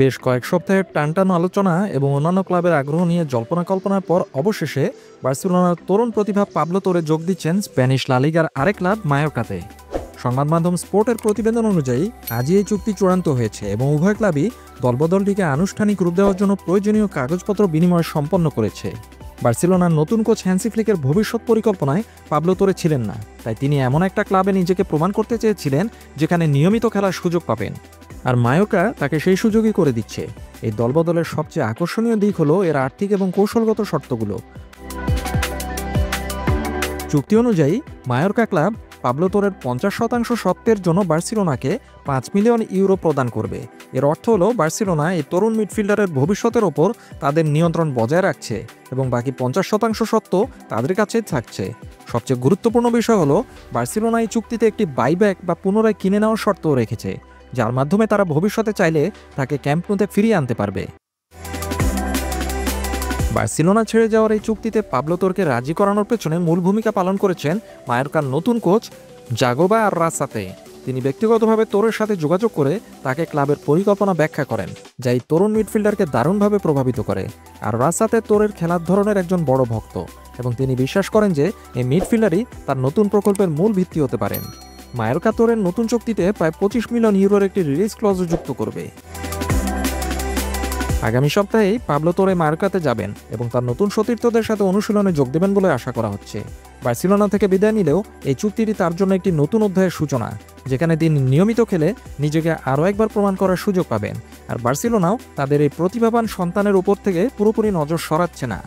বেশ কয়েক সপ্তাহের টানটানো আলোচনা এবং অন্যান্য ক্লাবের আগ্রহ নিয়ে জল্পনা কল্পনার পর অবশেষে বার্সেলোনার তরুণ প্রতিভা পাবলো তোরে যোগ দিচ্ছেন স্প্যানিশ লা লিগার আরেক ক্লাব মায়োর্কাতে। সংবাদ মাধ্যম স্পোর্টের প্রতিবেদন অনুযায়ী আজই এই চুক্তি চূড়ান্ত হয়েছে এবং উভয় ক্লাবই দলবদলটিকে আনুষ্ঠানিক রূপ দেওয়ার জন্য প্রয়োজনীয় কাগজপত্র বিনিময় সম্পন্ন করেছে। বার্সেলোনার নতুন কোচ হ্যান্সি ফ্লিকের ভবিষ্যৎ পরিকল্পনায় পাবলো তোরে ছিলেন না, তাই তিনি এমন একটা ক্লাবে নিজেকে প্রমাণ করতে চেয়েছিলেন যেখানে নিয়মিত খেলার সুযোগ পাবেন। আর মায়োর্কা তাকে সেই সুযোগই করে দিচ্ছে। এই দলবদলের সবচেয়ে আকর্ষণীয় দিক হলো এর আর্থিক এবং কৌশলগত শর্তগুলো। চুক্তি অনুযায়ী মায়োর্কা ক্লাব পাবলো তোরের 50% স্বত্বের জন্য বার্সেলোনাকে 5 মিলিয়ন ইউরো প্রদান করবে। এর অর্থ হলো বার্সেলোনা এই তরুণ মিডফিল্ডারের ভবিষ্যতের ওপর তাদের নিয়ন্ত্রণ বজায় রাখছে এবং বাকি 50% স্বত্ব তাদের কাছেই থাকছে। সবচেয়ে গুরুত্বপূর্ণ বিষয় হলো বার্সেলোনা এই চুক্তিতে একটি বাইব্যাক বা পুনরায় কিনে নেওয়ার শর্তও রেখেছে, যার মাধ্যমে তারা ভবিষ্যতে চাইলে তাকে ক্যাম্প ন্যুতে ফিরিয়ে আনতে পারবে। বার্সেলোনা ছেড়ে যাওয়ার এই চুক্তিতে পাবলো তোরকে রাজি করানোর পেছনে মূল ভূমিকা পালন করেছেন মায়োর্কার নতুন কোচ জাগোবা আররাসাতে। তিনি ব্যক্তিগতভাবে তোরের সাথে যোগাযোগ করে তাকে ক্লাবের পরিকল্পনা ব্যাখ্যা করেন, যা এই তরুণ মিডফিল্ডারকে দারুণভাবে প্রভাবিত করে। আর রাসাতে তোরের খেলার ধরনের একজন বড় ভক্ত এবং তিনি বিশ্বাস করেন যে এই মিডফিল্ডারই তার নতুন প্রকল্পের মূল ভিত্তি হতে পারেন। মায়োর্কা তোরের নতুন চুক্তিতে প্রায় 25 মিলিয়ন ইউরোর একটি রিলিজ ক্লজও যুক্ত করবে। আগামী সপ্তাহেই পাবলো তোরে মায়োর্কাতে যাবেন এবং তার নতুন সতীর্থদের সাথে অনুশীলনে যোগ দেবেন বলে আশা করা হচ্ছে। বার্সেলোনা থেকে বিদায় নিলেও এই চুক্তিটি তার জন্য একটি নতুন অধ্যায়ের সূচনা, যেখানে তিনি নিয়মিত খেলে নিজেকে আরও একবার প্রমাণ করার সুযোগ পাবেন। আর বার্সেলোনাও তাদের এই প্রতিভাবান সন্তানের উপর থেকে পুরোপুরি নজর সরাচ্ছে না।